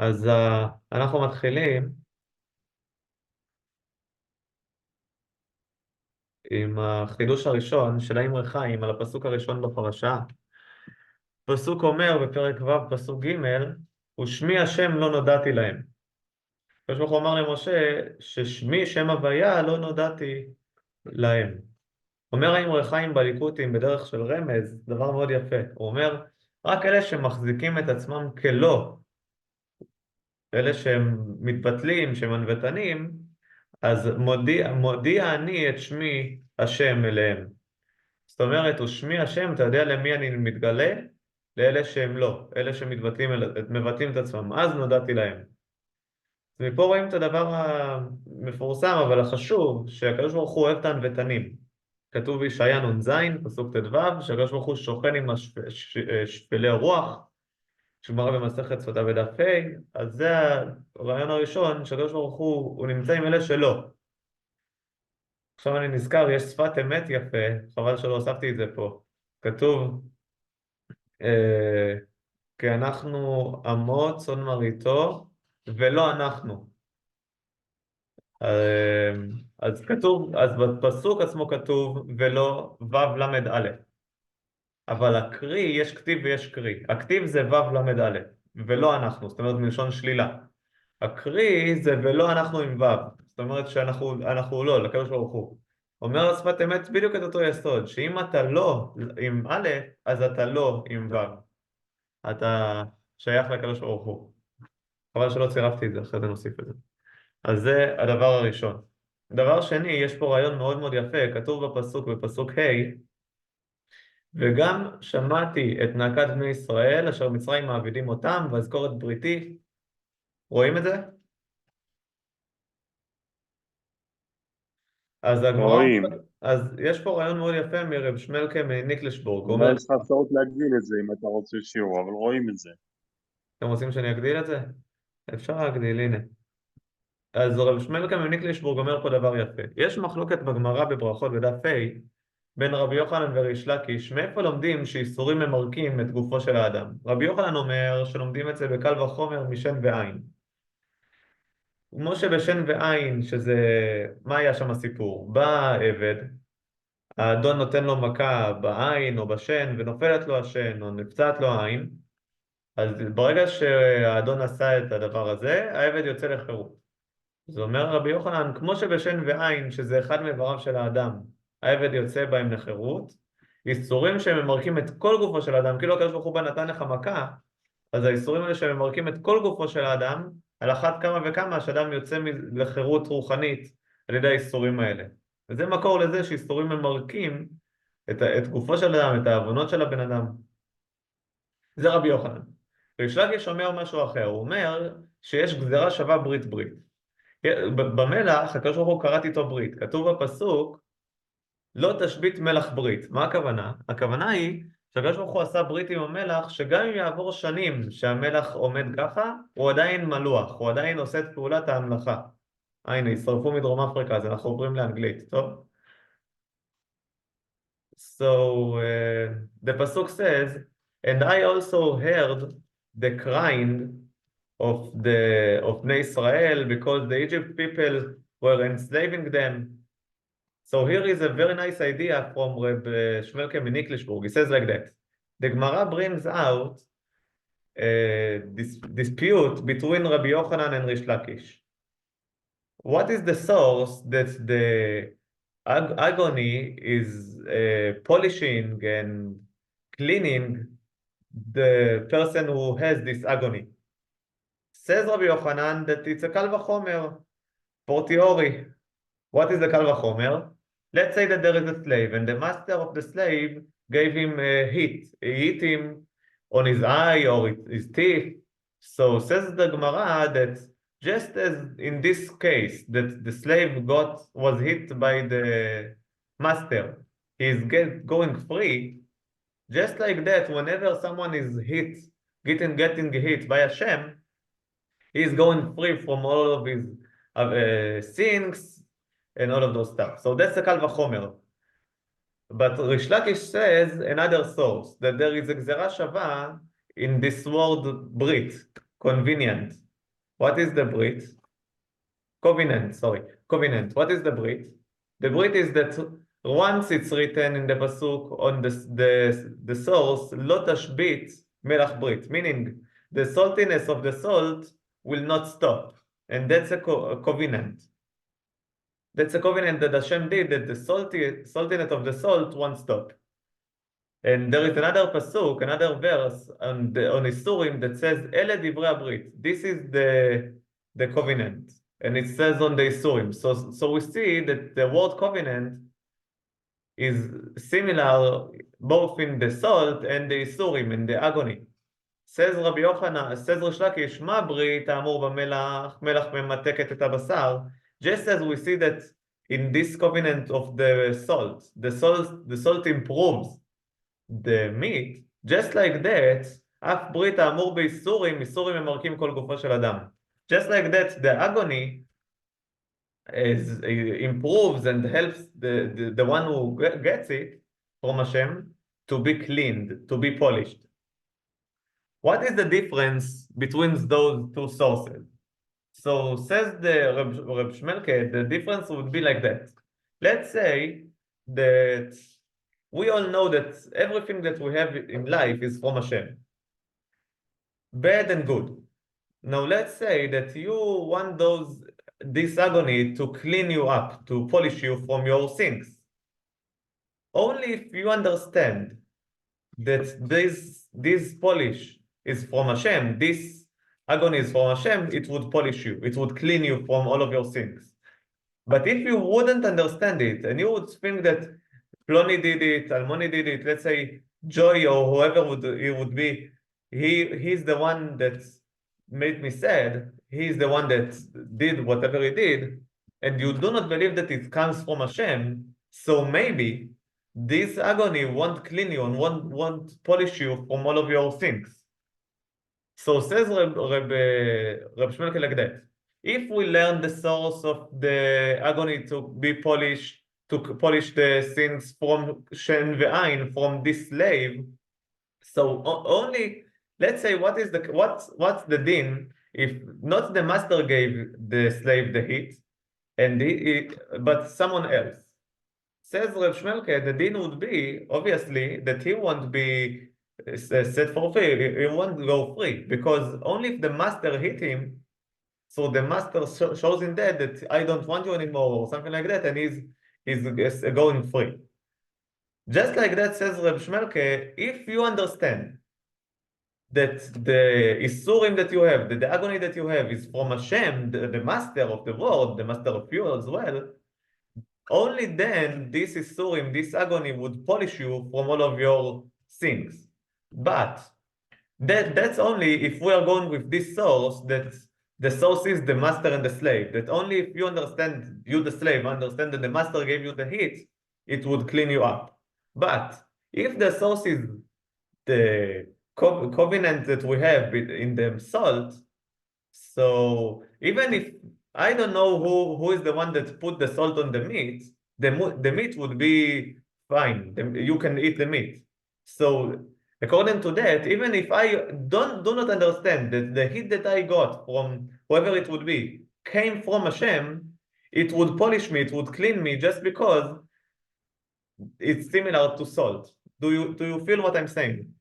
אז אנחנו מתחילים עם החידוש הראשון של האמרי חיים על הפסוק הראשון בפרשה. פסוק אומר בפרק ו' פסוק ג', ושמי השם לא נודעתי להם. הקדוש ברוך הוא אמר למשה ששמי שם הוויה לא נודעתי להם. אומר האמרי חיים בליקוטים בדרך של רמז דבר מאוד יפה. הוא אומר רק אלה שמחזיקים את עצמם כלא, אלה שהם מתבטלים, שמנוותנים, אז מודיע אני את שמי השם אליהם. זאת אומרת, ושמי השם, אתה יודע למי אני מתגלה? לאלה שהם לא, אלה שמבטלים את עצמם, אז נודעתי להם. ומפה רואים את הדבר המפורסם, אבל החשוב, שהקדוש ברוך הוא אוהב את הנוותנים. כתוב בישעיה נ"ז, פסוק ט"ו, שהקדוש ברוך הוא שוכן עם שפלי רוח, שגמרא במסכת סוטה בדף ה', אז זה הרעיון הראשון, שהקדוש ברוך הוא נמצא עם אלה שלא. עכשיו אני נזכר, יש שפת אמת יפה, חבל שלא הוספתי את זה פה. כתוב, אה, כי אנחנו עמו צאן מרעיתו, ולא אנחנו. אה, אז כתוב, אז בפסוק עצמו כתוב, ולא ו' למד א'. אבל הקרי, יש כתיב ויש קרי. הכתיב זה ו' למד א', ולא אנחנו, זאת אומרת מלשון שלילה. הקרי זה ולא אנחנו עם ו', זאת אומרת שאנחנו לא, לקדוש ברוך הוא. אומר השפת אמת בדיוק את אותו יסוד, שאם אתה לא עם א', אז אתה לא עם ו'. אתה שייך לקדוש ברוך הוא. חבל שלא צירפתי את זה, אחרי זה נוסיף את זה. אז זה הדבר הראשון. דבר שני, יש פה רעיון מאוד מאוד יפה, כתוב בפסוק, בפסוק ה', וגם שמעתי את נאקת בני ישראל, אשר מצרים מעבידים אותם, ואזכור את בריתי. רואים את זה? אז הגמרא, רואים. אז יש פה רעיון מאוד יפה מרב שמלקה מניקלשבורג, הוא אומר, אולי יש לך אפשרות להגדיל את זה אם אתה רוצה שיעור, אבל רואים את זה. אתם רוצים שאני אגדיל את זה? אפשר להגדיל, הנה. אז רב שמלקה מניקלשבורג אומר פה דבר יפה. יש מחלוקת בגמרא בברכות בדף ה' בין רבי יוחנן וריש לקיש, מאיפה לומדים שאיסורים ממרקים את גופו של האדם? רבי יוחנן אומר שלומדים את זה בקל וחומר משן ועין. כמו שבשן ועין, שזה, מה היה שם הסיפור? בא העבד, האדון נותן לו מכה בעין או בשן ונופלת לו השן או נפצעת לו העין, אז ברגע שהאדון עשה את הדבר הזה, העבד יוצא לחירות. זה אומר רבי יוחנן, כמו שבשן ועין, שזה אחד מאיבריו של האדם, העבד יוצא בהם לחירות, איסורים שממרקים את כל גופו של האדם, כאילו הקדוש ברוך הוא בא נתן לך מכה, אז האיסורים האלה שממרקים את כל גופו של האדם, על אחת כמה וכמה שאדם יוצא לחירות רוחנית על ידי האיסורים האלה. וזה מקור לזה שאיסורים ממרקים את גופו של האדם, את העוונות של הבן אדם. זה רבי יוחנן. ריש לקיש אומר משהו אחר, הוא אומר שיש גזירה שווה ברית ברית. במלח, הקדוש ברוך הוא כרת איתו ברית. כתוב בפסוק, לא תשבית מלח ברית. מה הכוונה? הכוונה היא שהקדוש ברוך הוא עשה ברית עם המלח, שגם אם יעבור שנים שהמלח עומד ככה, הוא עדיין מלוח, הוא עדיין עושה את פעולת ההמלכה. הנה, ישרפו מדרום אפריקה, אז אנחנו עוברים לאנגלית, טוב? So, the pasuk says, and I also heard the crying of Bnei Israel because the Egypt people were enslaving them. So here is a very nice idea from Rabbi Shmelke Meniklishburg. He says like that. The Gemara brings out this dispute between Rabbi Yochanan and Rish Lakish. What is the source that the agony is polishing and cleaning the person who has this agony? Says Rabbi Yochanan that it's a kal vachomer, fortiori. What is the kal vachomer? Let's say that there is a slave and the master of the slave gave him a hit. He hit him on his eye or his teeth. So says the Gemara that just as in this case that the slave was hit by the master, he is going free. Just like that, whenever someone is hit, getting hit by Hashem, he is going free from all of his sins and all of those stuff. So that's a kal vachomer. But Rish Lakish says another source, that there is a gzera shava in this word brit, convenient. What is the Brit? Covenant, sorry. Covenant. What is the Brit? The Brit is that once it's written in the Pasuk on the source, Lo tashbit melach Brit, meaning the saltiness of the salt will not stop. And that's a covenant. That's a covenant that Hashem did, that the saltiness of the salt won't stop. And there is another pasuk, another verse on Isurim that says, "Ele divrei habrit." This is the covenant, and it says on the Isurim. So we see that the word covenant is similar both in the salt and the Isurim, in the agony. Says Rabbi Yochanan, says Rish Lakish, "Ma brit האמור במלח, מלח ממתקת את הבשר." Just as we see that in this covenant of the salt improves the meat, just like that, אף ברית האמור באיסורים, איסורים ממרקים כל גופו של אדם. Just like that, the agony improves and helps the one who gets it from Hashem to be cleaned, to be polished. What is the difference between those two sources? So says the Reb Shmelke, the difference would be like that. Let's say that we all know that everything that we have in life is from Hashem, bad and good. Now let's say that you want this agony to clean you up, to polish you from your sins. Only if you understand that this polish is from Hashem, this agony is from Hashem, it would polish you, it would clean you from all of your sins. But if you wouldn't understand it, and you would think that Ploni did it, Almoni did it, let's say Joy or whoever it would be, he's the one that made me sad, he's the one that did whatever he did, and you do not believe that it comes from Hashem, so maybe this agony won't clean you and won't polish you from all of your sins. So says Reb Shmelke like that. If we learn the source of the agony to be polished, to polish the sins from Shen ve'ain, from this slave, so only, let's say, what's the din if not the master gave the slave the heat, and but someone else? Says Reb Shmelke, the din would be, obviously, that he won't be set for free, he won't go free, because only if the master hit him, so the master shows in that I don't want you anymore, or something like that, and he's going free. Just like that, says Reb Shmelke, if you understand that the Isurim that you have, that the agony that you have is from Hashem, the master of the world, the master of you as well, only then this Isurim, this agony would polish you from all of your sins. But that's only if we are going with this source, that the source is the master and the slave, that only if you understand, you the slave, understand that the master gave you the heat, it would clean you up. But if the source is the covenant that we have in the salt, so even if I don't know who is the one that put the salt on the meat, the meat would be fine. You can eat the meat. So according to that, even if I do not understand that the heat that I got from whoever it would be came from Hashem, it would polish me, it would clean me, just because it's similar to salt. Do you feel what I'm saying?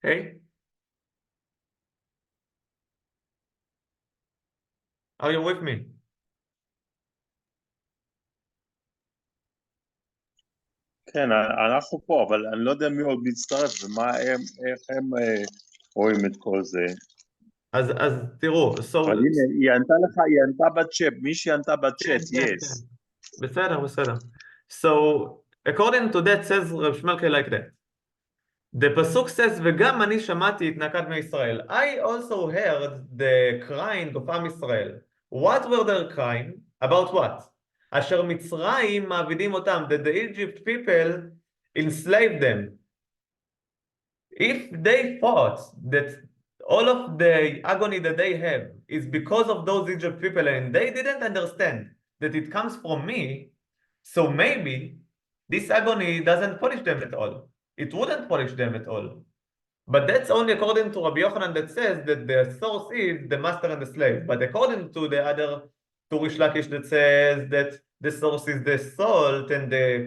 Hey? Are you with me? כן, אנחנו פה, אבל אני לא יודע מי עוד מצטרף איך הם רואים את כל זה. אז תראו, אבל הנה, היא ענתה בצ'אט, מישהי ענתה בצ'אט, yes. בסדר. So, according to that, says Reb Shmelke like that. The pasuk says, וגם אני שמעתי את נקת מישראל. I also heard the crying of עם ישראל. What were their crying? About what? אשר מצרים מעבידים אותם, that the Egypt people enslaved them. If they thought that all of the agony that they have is because of those Egypt people, and they didn't understand that it comes from me, so maybe this agony doesn't punish them at all. It wouldn't punish them at all. But that's only according to Rabbi Yochanan that says that the source is the master and the slave. But according to the other, to Rish Lakish that says that the source is the salt and the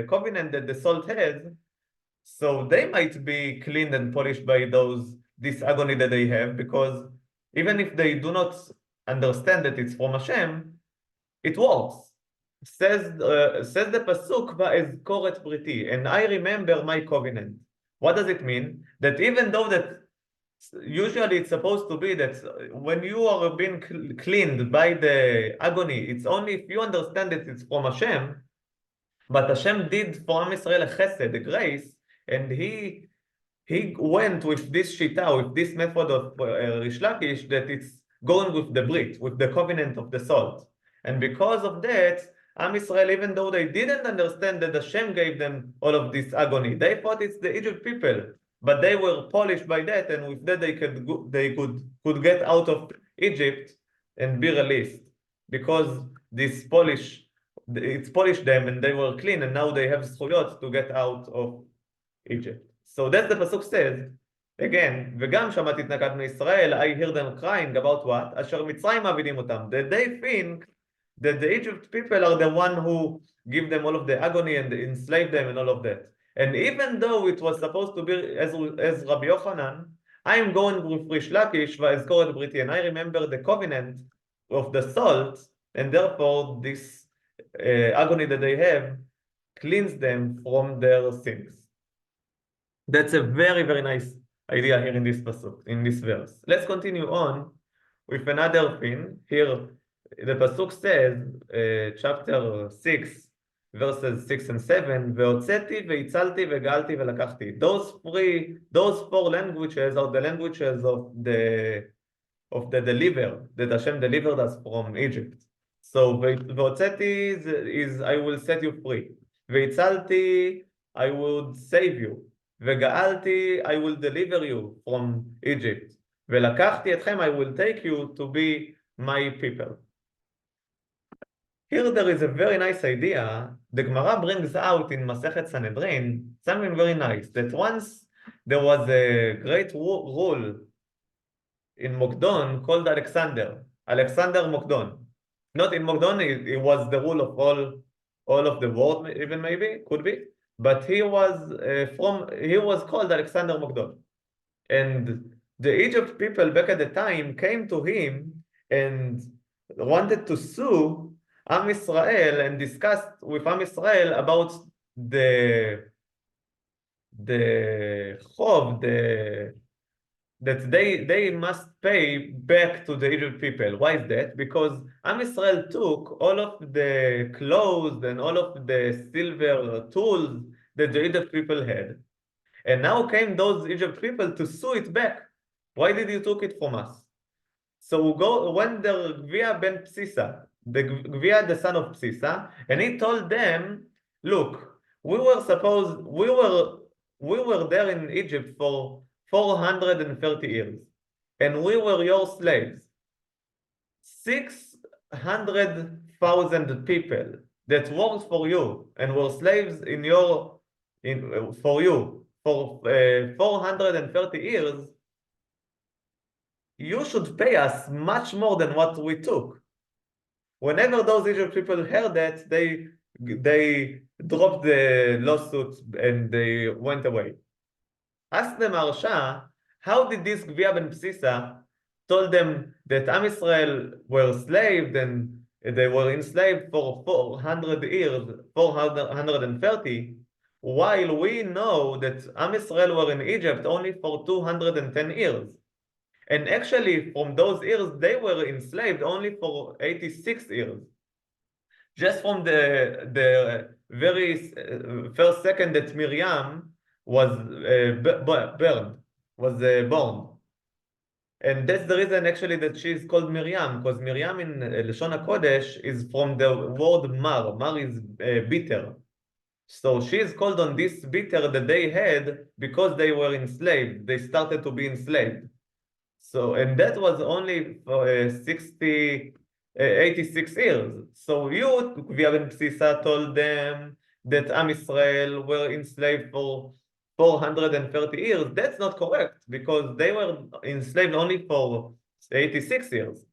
covenant that the salt has, so they might be cleaned and polished by this agony that they have, because even if they do not understand that it's from Hashem, it works. Says the pasuk, "Va'ezkor et briti," and I remember my covenant. What does it mean? That even though that usually it's supposed to be that when you are being cleaned by the agony, it's only if you understand that it's from Hashem. But Hashem did for Am Yisrael a chesed, a grace, and he went with this shita, with this method of Rish Lakish, that it's going with the brit, with the covenant of the salt. And because of that, Am Yisrael, even though they didn't understand that Hashem gave them all of this agony, they thought it's the Egypt people, but they were polished by that, and with that they could get out of Egypt and be released, because this it's polished them and they were clean, and now they have zchuyot to get out of Egypt. So that's the pasuk says, again, וגם שמעתי את נקת בני ישראל, I hear them crying about what? אשר מצרים מעבידים אותם. That they think that the Egypt people are the one who give them all of the agony and enslave them and all of that. And even though it was supposed to be as Rabbi Yochanan, I'm going with Rish Lakish, ואזכור את בריתי, and I remember the covenant of the salt, and therefore this agony that they have cleans them from their sins. That's a very, very nice idea here in this pasuk, in this verse. Let's continue on with another thing. Here, the pasuk says, chapter 6, verses 6 and 7, והוצאתי והצלתי וגאלתי ולקחתי. Those four languages are the languages of the deliver, that Hashem delivered us from Egypt. So, והוצאתי is I will set you free. והצלתי, I would save you. וגאלתי, I will deliver you from Egypt. ולקחתי אתכם, I will take you to be my people. Here there is a very nice idea. The Gemara brings out in Masechet Sanhedrin something very nice, that once there was a great rule in Mokdon called Alexander Mokdon. Not in Mokdon, it was the rule of all of the world, even maybe, could be. But he was called Alexander Mokdon. And the Egypt people back at the time came to him and wanted to sue Am Yisrael and discussed with Am Yisrael about the chov, that they must pay back to the Egypt people. Why is that? Because Am Yisrael took all of the clothes and all of the silver tools that the Egypt people had, and now came those Egypt people to sue it back. Why did you took it from us? So when the Gvia ben Psisa, the Gvia the son of Psisa, and he told them, look, we were there in Egypt for 430 years, and we were your slaves. 600,000 people that worked for you and were slaves for you for 430 years. You should pay us much more than what we took. Whenever those Egypt people heard that, they dropped the lawsuit and they went away. Ask the Marsha, how did this Gvia ben Psisa told them that Am Yisrael were enslaved and they were enslaved for 400 years, 430, while we know that Am Yisrael were in Egypt only for 210 years. And actually, from those years, they were enslaved only for 86 years. Just from the very first second that Miriam was born. And that's the reason actually that she is called Miriam, because Miriam in Lashon HaKodesh is from the word mar. Mar is bitter. So she is called on this bitter that they had because they were enslaved. They started to be enslaved. So, and that was only for 86 years. So you, Gvia ben Psisa, told them that Am Yisrael were enslaved for 430 years, that's not correct because they were enslaved only for 86 years,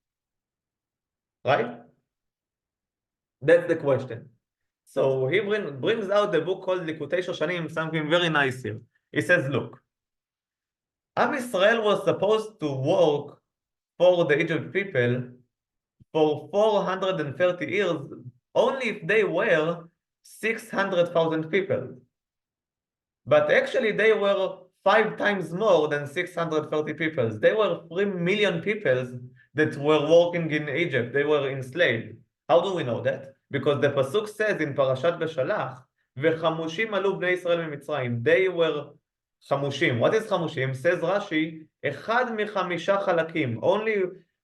right? That's the question. So he brings out the book called Likutei Shoshanim, something very nice here. He says, look, Am Israel was supposed to work for the Egypt people for 430 years only if they were 600,000 people. But actually they were 5 times more than 630 people. They were 3 million people that were working in Egypt. They were enslaved. How do we know that? Because the pasuk says in Parashat Beshalach, וחמושים עלו בני ישראל ממצרים. They were חמושים. What is חמושים? Says Rashi, אחד מחמישה חלקים. Only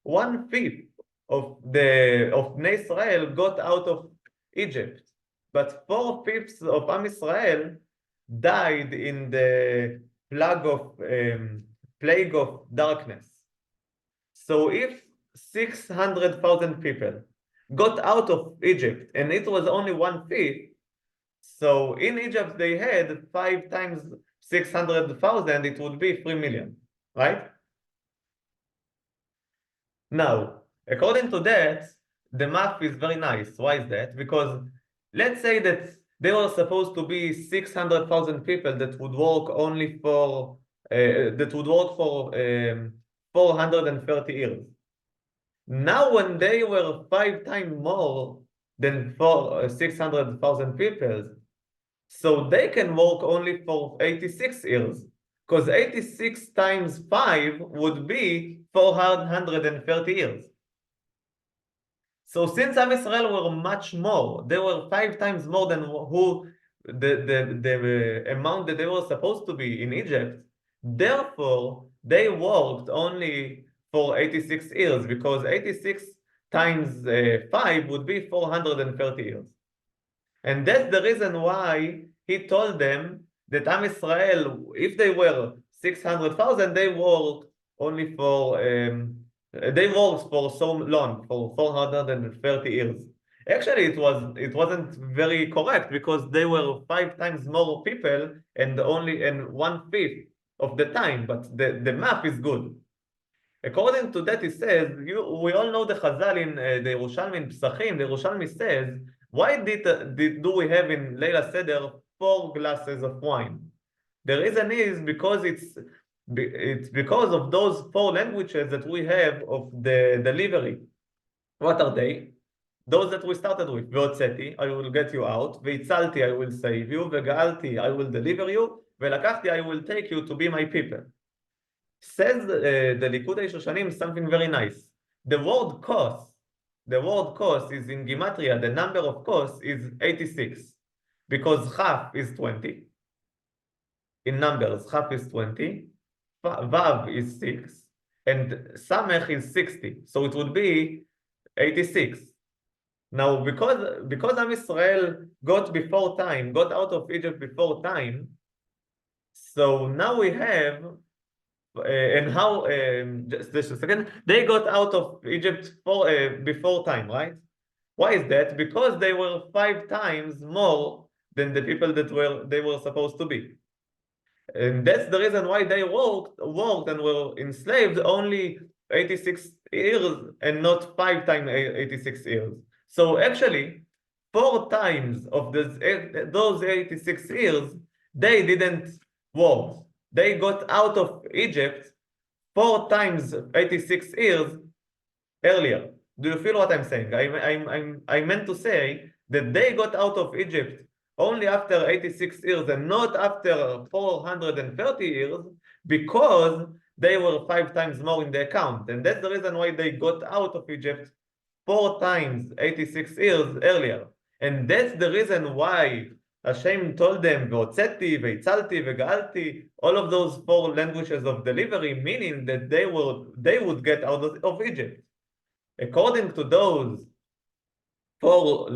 1/5 of בני Israel got out of Egypt. But 4/5 of Am Israel died in the plague of darkness. So if 600,000 people got out of Egypt and it was only 1/5, so in Egypt they had 5 times 600,000, it would be 3 million, right? Now, according to that, the math is very nice. Why is that? Because let's say that they were supposed to be 600,000 people that would work only for 430 years. Now, when they were 5 times more than 600,000 people, so they can work only for 86 years, because 86 times 5 would be 430 years. So since Am Israel were much more, they were 5 times more than the amount that they were supposed to be in Egypt. Therefore, they worked only for 86 years because 86 times 5 would be 430 years. And that's the reason why he told them that Am Israel, if they were 600,000, they worked only for they worked for so long, for 430 years. Actually, it wasn't very correct because they were 5 times more people and only 1/5 of the time, but the math is good. According to that, it says, we all know the Chazal in the Yerushalmi in Pesachim. The Yerushalmi says, why do we have in Leila Seder 4 glasses of wine? The reason is because it's because of those 4 languages that we have of the delivery. What are they? Those that we started with. והוצאתי, I will get you out. והצלתי, I will save you. וגאלתי, I will deliver you. ולקחתי, I will take you to be my people. Says the Likutei Shoshanim something very nice. The word kos is in Gematria, the number of kos is 86. Because chaf is 20. In numbers, chaf is 20. Vav is 6. And samech is 60. So it would be 86. Now, because Am Israel got out of Egypt before time, so now we have, and how, just a second, they got out of Egypt before time, right? Why is that? Because they were 5 times more than the people that they were supposed to be. And that's the reason why they worked and were enslaved only 86 years and not 5 times 86 years. So actually, 4 times of those 86 years, they didn't work. They got out of Egypt 4 times 86 years earlier. Do you feel what I'm saying? I meant to say that they got out of Egypt only after 86 years and not after 430 years because they were 5 times more in the account. And that's the reason why they got out of Egypt 4 times 86 years earlier. And that's the reason why Hashem told them, והוצאתי, והצלתי, וגאלתי, all of those 4 languages of delivery, meaning that they would get out of Egypt. According to those 4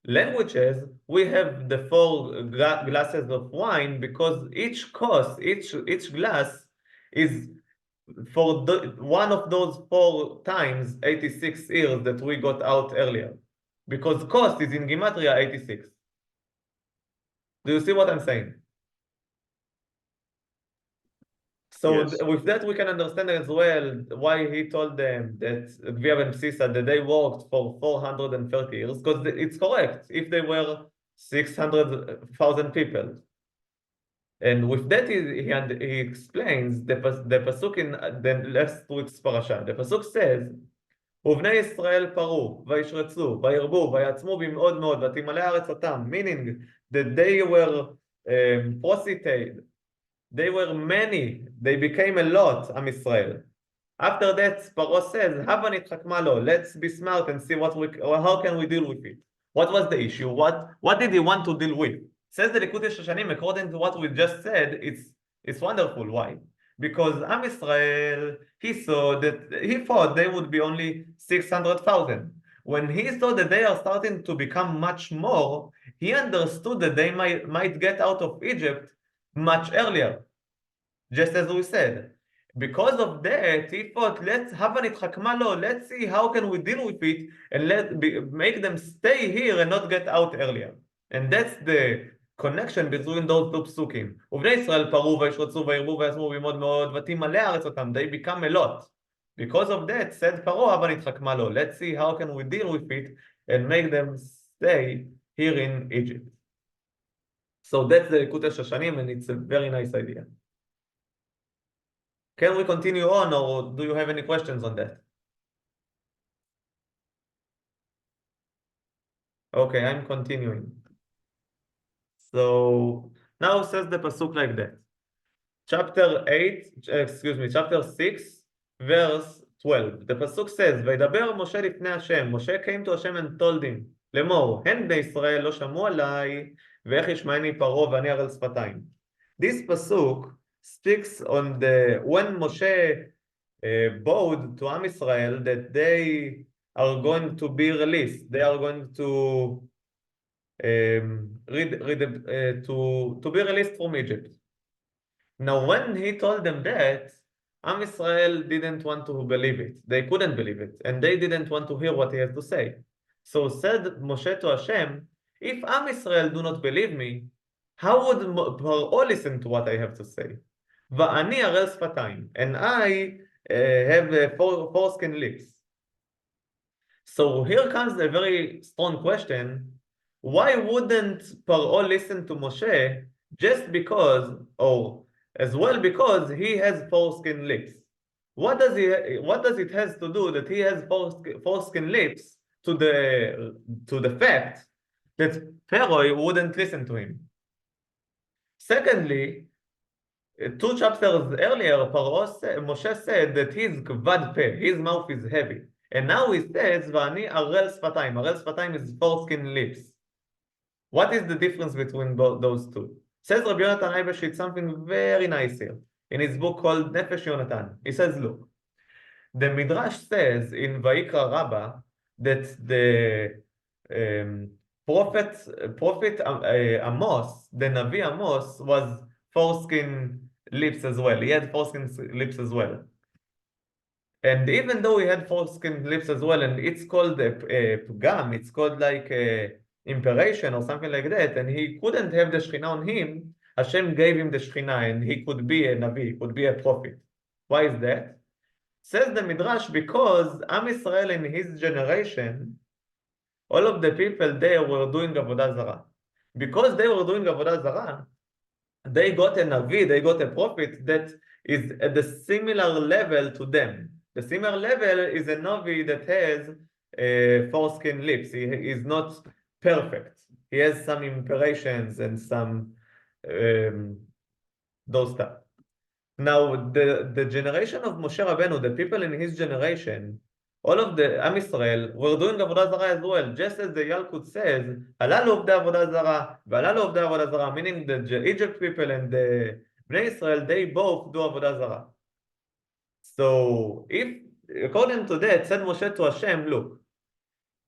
languages, we have the 4 glasses of wine because each glass is for one of those 4 times 86 years that we got out earlier. Because cost is in Gematria 86. Do you see what I'm saying? So Yes. with that we can understand as well why he told them that Gvia and Psisa that they worked for 430 years, because it's correct if they were 600,000 people. And with that he explains the pasuk in the last week's parasha. The pasuk says, ובני ישראל פרו, וישרצו, וירבו, ויעצמו במאוד מאוד, ותמלא הארץ אותם, meaning that they were prostrated, they were many, they became a lot, עם ישראל. After that, Paro says, הבה נתחכמה לו, let's be smart and see how can we deal with it. What was the issue? What did he want to deal with? Says the Likutei Shoshanim, according to what we just said, it's wonderful. Why? Because Am Israel, he thought they would be only 600,000. When he saw that they are starting to become much more, he understood that they might get out of Egypt much earlier, just as we said. Because of that, he thought, let's see how can we deal with it and make them stay here and not get out earlier. And that's the connection between those two psukim. ובני ישראל פרו וישרצו וירבו ויעצמו במאוד מאוד ותמלא הארץ אותם. They become a lot. Because of that, said פרעה, הבה נתחכמה לו. Let's see how can we deal with it and make them stay here in Egypt. So that's the Likutei Shoshanim, and it's a very nice idea. Can we continue on, or do you have any questions on that? Okay, I'm continuing. So now says the pasuk like that. Chapter 6, verse 12. The pasuk says, וידבר משה לפני השם. Moshe came to Hashem and told him, לאמור, הן בני ישראל לא שמעו עליי, ואיך ישמעני פרעה ואני ערל שפתיים. This pasuk speaks on when Moshe vowed to Am Israel that they are going to be released. They are going to be released from Egypt. Now, when he told them that, Am Israel didn't want to believe it. They couldn't believe it, and they didn't want to hear what he has to say. So said Moshe to Hashem, if Am Israel do not believe me, how would Paro listen to what I have to say? ואני ערל שפתיים, and I have foreskin lips. So here comes a very strong question. Why wouldn't Paro listen to Moshe just because, or as well because he has foreskin lips? What does it has to do that he has foreskin lips to the fact that Pharaoh wouldn't listen to him? Secondly, 2 chapters earlier, Moshe said that his kvad peh, his mouth is heavy. And now he says, ואני ערל שפתיים. ערל שפתיים is foreskin lips. What is the difference between those two? Says Rabbi Yonatan Eibeshit something very nice here in his book called Nefesh Yonatan. He says, look, the Midrash says in Vayikra Rabbah that the prophet Amos, the Navi Amos, was foreskin lips as well. He had foreskin lips as well. And even though he had foreskin lips as well, and it's called a pgam, it's called like a imperation or something like that, and he couldn't have the Shekhinah on him, Hashem gave him the Shekhinah, and he could be a Navi, could be a prophet. Why is that? Says the Midrash, because Am Israel in his generation, all of the people there were doing Avodah Zarah. Because they were doing Avodah Zarah, they got a Navi, they got a prophet that is at the similar level to them. The similar level is a Navi that has foreskin lips. He is not perfect. He has some imperfections and some those stuff. Now, the generation of Moshe Rabbeinu, the people in his generation, all of the Am Israel were doing Avodah Zarah as well, just as the Yalkut says, Halalu Ovdei Avodah Zarah, V'halalu Ovdei Avodah Zarah, meaning the Egypt people and the Bnei Israel, they both do Avodah Zarah. So, if, according to that, said Moshe to Hashem, look,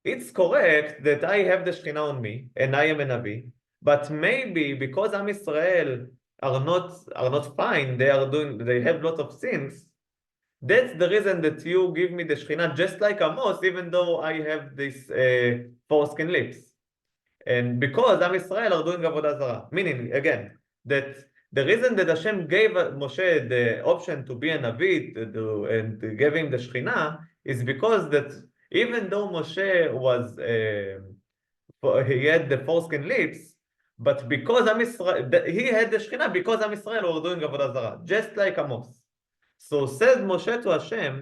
it's correct that I have the Shekhinah on me, and I am a Navi, but maybe because Am Israel are not fine, they have lots of sins, that's the reason that you give me the Shekhinah just like Amos, even though I have this foreskin lips. And because Am Israel are doing Avodah Zarah, meaning, again, that the reason that Hashem gave Moshe the option to be a Navi and gave him the Shekhinah is because that even though Moshe was, he had the foreskin lips, but because he had the Shekhinah because Am Yisrael were doing Avodah Zarah, just like Amos. So says Moshe to Hashem,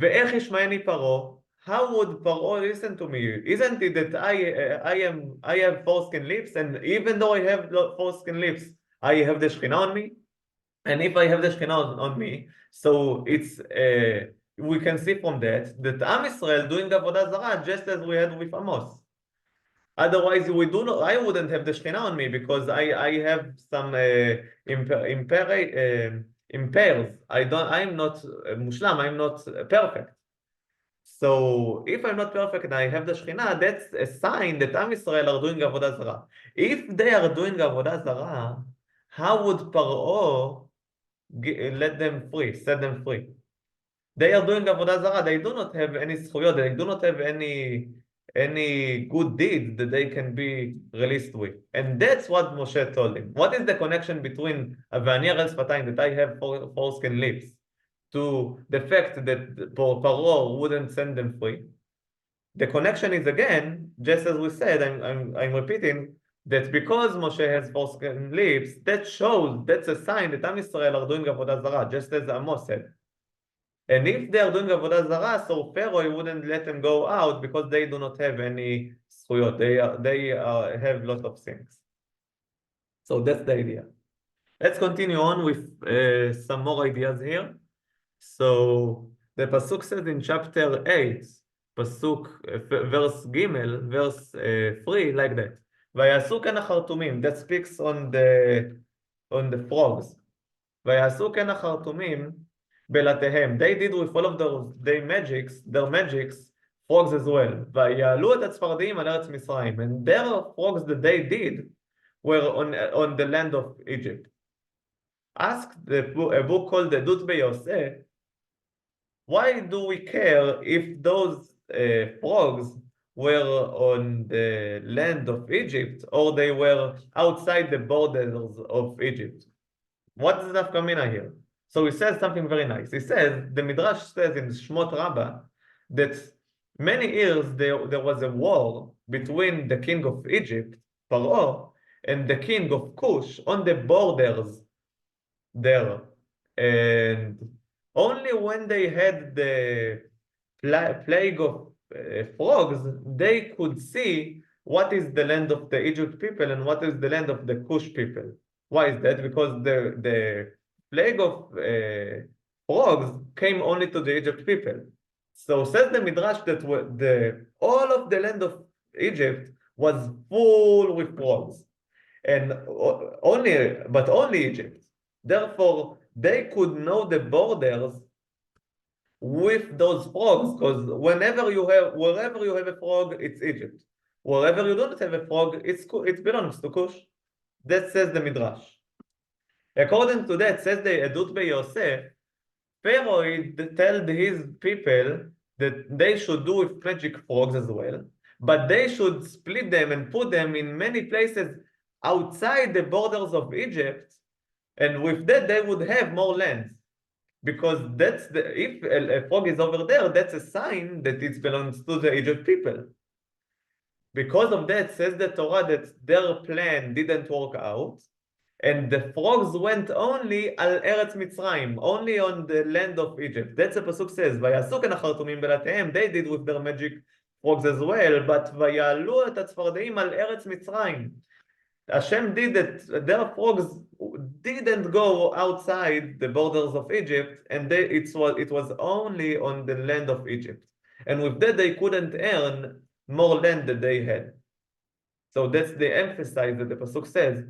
Ve'ech yishmaeni Paro, how would Paro listen to me? Isn't it that I have foreskin lips, and even though I have foreskin lips, I have the Shekhinah on me? And if I have the Shekhinah on me, so it's we can see from that Am Yisrael doing Avodah Zarah just as we had with Amos. Otherwise, we do not. I wouldn't have the Shekhinah on me because I have some impairs. I'm not mushlam. I'm not perfect. So if I'm not perfect and I have the Shekhinah, that's a sign that Am Yisrael are doing Avodah Zarah. If they are doing Avodah Zarah, how would Paro let them free, set them free? They are doing Avodah Zarah. They do not have any zchuyot. They do not have any good deeds that they can be released with. And that's what Moshe told him. What is the connection between Avani Arel Sfatayim, that I have foreskin lips, to the fact that Paro wouldn't send them free? The connection is, again, just as we said, I'm repeating, that because Moshe has foreskin lips, that's a sign that Am Yisrael are doing Avodah Zarah, just as Amos said. And if they are doing Avodah Zarah, so Pharaoh wouldn't let them go out because they do not have any zchuyot. They have lots of things. So that's the idea. Let's continue on with some more ideas here. So the pasuk says in chapter 8, pasuk verse Gimel, verse 3, like that. Vayasu ken achartumim. That speaks on the frogs. Vayasu ken achartumim belatehem. They did with all of their magics, frogs as well. ויעלו את הצפרדעים על ארץ מצרים. And their frogs that they did were on the land of Egypt. Ask a book called the Dut Beyoseh, why do we care if those frogs were on the land of Egypt or they were outside the borders of Egypt? What does that come in here? So he says something very nice. He says, the Midrash says in Shmot Rabbah that many years there was a war between the king of Egypt, Paro, and the king of Cush on the borders there. And only when they had the plague of frogs, they could see what is the land of the Egypt people and what is the land of the Cush people. Why is that? Because the plague of frogs came only to the Egypt people. So says the Midrash that all of the land of Egypt was full with frogs, and only Egypt. Therefore, they could know the borders with those frogs, because wherever you have a frog, it's Egypt. Wherever you don't have a frog, it belongs to Cush. That says the Midrash. According to that, says the Edut Beyosef, Pharaoh told his people that they should do with magic frogs as well, but they should split them and put them in many places outside the borders of Egypt, and with that they would have more land. Because if a frog is over there, that's a sign that it belongs to the Egypt people. Because of that, says the Torah that their plan didn't work out, and the frogs went only al Eretz Mitzrayim, only on the land of Egypt. That's what the pasuk says. Vayasu ken achartumim belatehem. They did with their magic frogs as well, but vayalu et hatzfardeim al Eretz Mitzrayim. Hashem did that. Their frogs didn't go outside the borders of Egypt, and it was only on the land of Egypt. And with that, they couldn't earn more land that they had. So that's the emphasis that the pasuk says.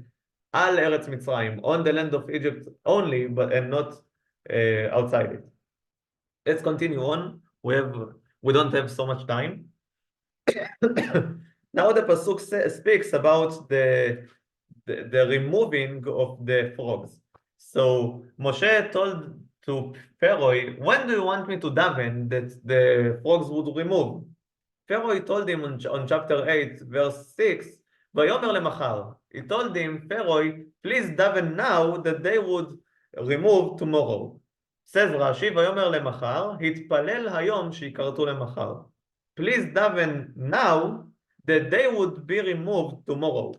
Al Eretz Mitzrayim, on the land of Egypt only, and not outside it. Let's continue on. We don't have so much time. Now the pasuk speaks about the removing of the frogs. So Moshe told to Pharaoh, when do you want me to daven that the frogs would remove? Pharaoh told him on chapter 8, verse 6, ויאמר למחר. He told him, Pharaoh, please daven now that they would remove tomorrow. says רש"י, ויאמר למחר, התפלל היום שיכרתו למחר. Please daven now that they would be removed tomorrow.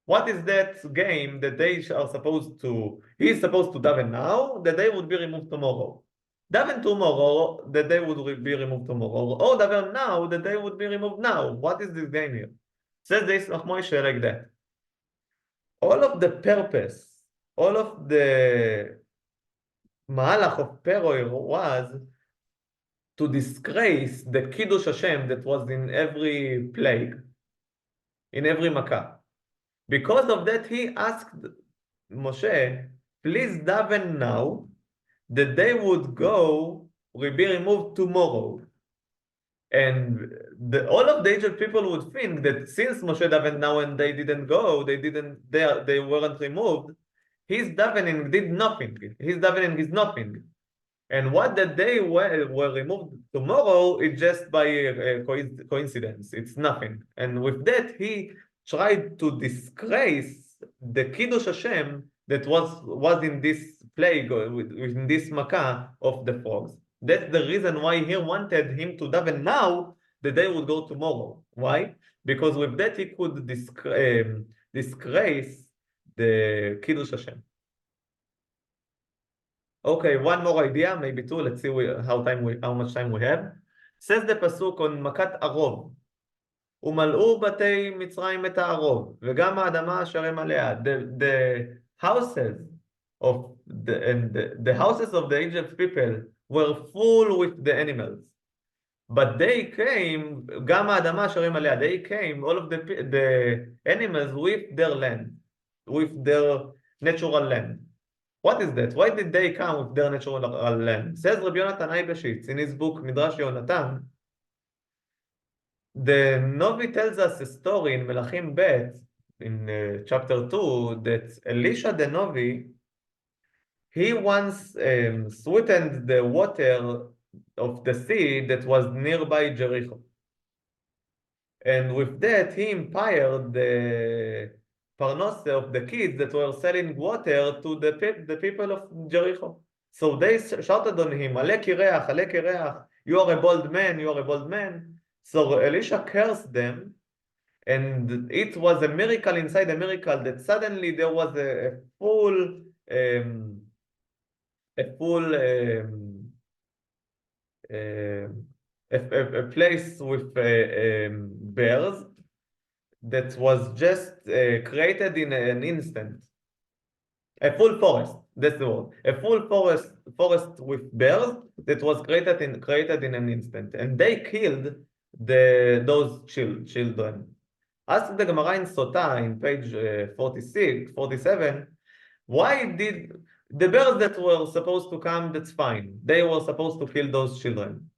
What is that game that they are supposed to, he's supposed to daven now, that they would be removed tomorrow? Daven tomorrow, that they would be removed tomorrow, or daven now, that they would be removed now. What is this game here? Says this Moshe like that. All of the purpose, all of the mahalach of Pharaoh was to disgrace the Kiddush Hashem that was in every plague, in every Makkah. Because of that, he asked Moshe, please daven now that they would be removed tomorrow. And all of the Egypt people would think that since Moshe davened now and they didn't go, they weren't removed, his davening did nothing. His davening is nothing. And what that they were removed tomorrow is just by coincidence. It's nothing. And with that, he tried to disgrace the Kiddush Hashem that was in this plague, in this Makkah of the frogs. That's the reason why he wanted him to daven now, the day would go tomorrow. Why? Because with that he could disgrace the Kiddush Hashem. Okay, one more idea, maybe two. Let's see how much time we have. Says the pasuk on Makat Arov. ומלאו בתי מצרים את הערוב, וגם האדמה אשר הם עליה. The houses of the houses of the Egypt people were full with the animals. But they came, גם האדמה אשר הם עליה, they came, all of the animals with their land, with their natural land. What is that? Why did they come with their natural land? Says Rabbi Yonatan Eibeshitz in his book Midrash Yonatan. The Novi tells us a story in Melachim Bet, in chapter 2, that Elisha the Novi, he once sweetened the water of the sea that was nearby Jericho. And with that, he impaired the parnose of the kids that were selling water to the people of Jericho. So they shouted on him, Ale kireach, you are a bold man, you are a bold man. So Elisha cursed them, and it was a miracle inside a miracle that suddenly there was a place with bears that was just created in an instant. A full forest, that's the word. A full forest with bears that was created in an instant, and they killed those children. Ask the Gemara in Sota in page 47, why did the bears that were supposed to come, that's fine, they were supposed to kill those children,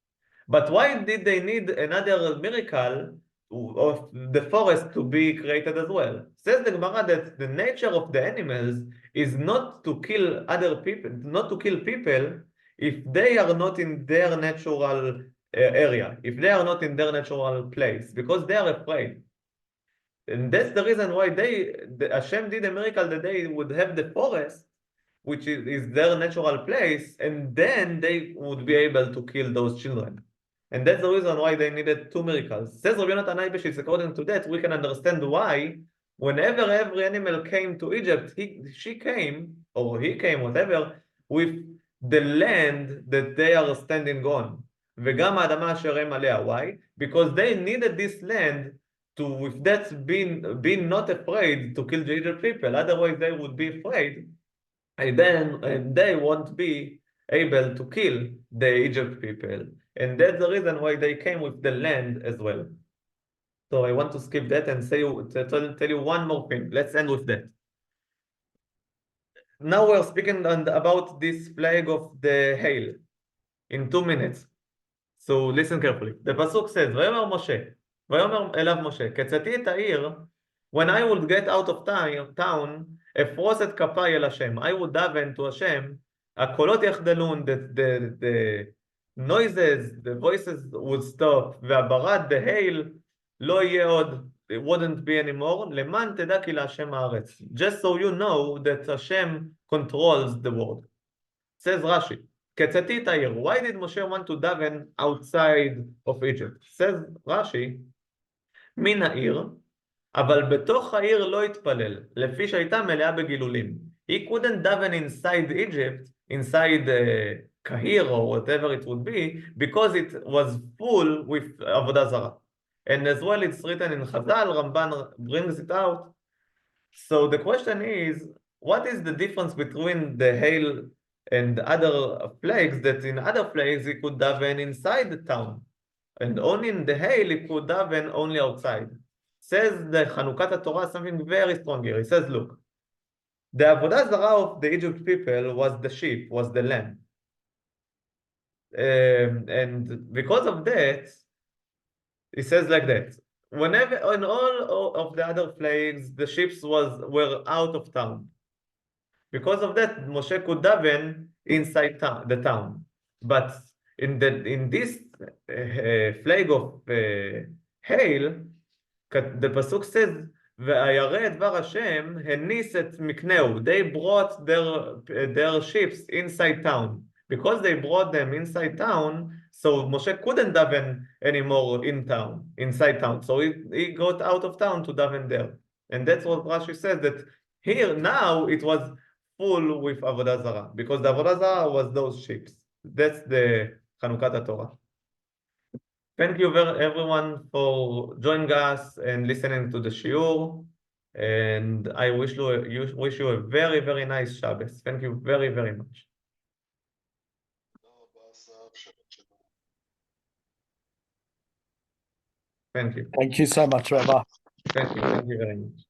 but why did they need another miracle of the forest to be created as well? Says the Gemara that the nature of the animals is not to kill other people, not to kill people if they are not in their natural area, if they are not in their natural place, because they are afraid. And that's the reason why Hashem did a miracle that they would have the forest, which is their natural place, and then they would be able to kill those children. And that's the reason why they needed two miracles. Says Rabbi Yonatan Eibeshitz, according to that, we can understand why whenever every animal came to Egypt, he came, whatever, with the land that they are standing on. וגם האדמה אשר הם עליה. Why? Because they needed this land to, with that, being not afraid to kill the Egypt people. Otherwise, they would be afraid, and then they won't be able to kill the Egypt people. And that's the reason why they came with the land as well. So I want to skip that and tell you one more thing. Let's end with that. Now we're speaking about this plague of the hail in 2 minutes. So listen carefully. The pasuk says, ויאמר אליו משה, קצתי את העיר, when I would get out of town, אפרוס את כפיי אל השם. I would daven to Hashem, הקולות יחדלון, the noises, the voices would stop, והברד, the hail, לא יהיה עוד. it wouldn't be anymore. למען תדע כי להשם הארץ. Just so you know that Hashem controls the world. Says Rashi, כצאתי את העיר. Why did Moshe want to daven outside of Egypt? Says Rashi, מן העיר, אבל בתוך העיר לא התפלל, לפי שהייתה מלאה בגילולים. He couldn't daven inside Egypt, inside Kahir or whatever it would be, because it was full with עבודה זרה. And as well it's written in Chazal, Ramban brings it out. So the question is, what is the difference between the hail and other plagues, that in other plagues he could daven inside the town, and only in the hail he could daven only outside? Says the Chanukat Torah something very strong here. He says, look, the Avodah Zarah of the Egypt people was the sheep, was the lamb. And because of that, he says like that, whenever in all of the other plagues, the sheep were out of town. Because of that, Moshe could daven inside the town. But in this plague of hail, the pasuk says, "V'ayareh דבר Hashem הניס את מקנהו." They brought their ships inside town. Because they brought them inside town, so Moshe couldn't daven anymore inside town. So he got out of town to daven there. And that's what Rashi says, that here now it was full with Avodah Zarah, because the Avodah Zarah was those ships. That's the Chanukat Torah. Thank you everyone for joining us and listening to the Shiur. And I wish you a very, very nice Shabbos. Thank you very, very much. Thank you. Thank you so much, Rabbi. Thank you very much.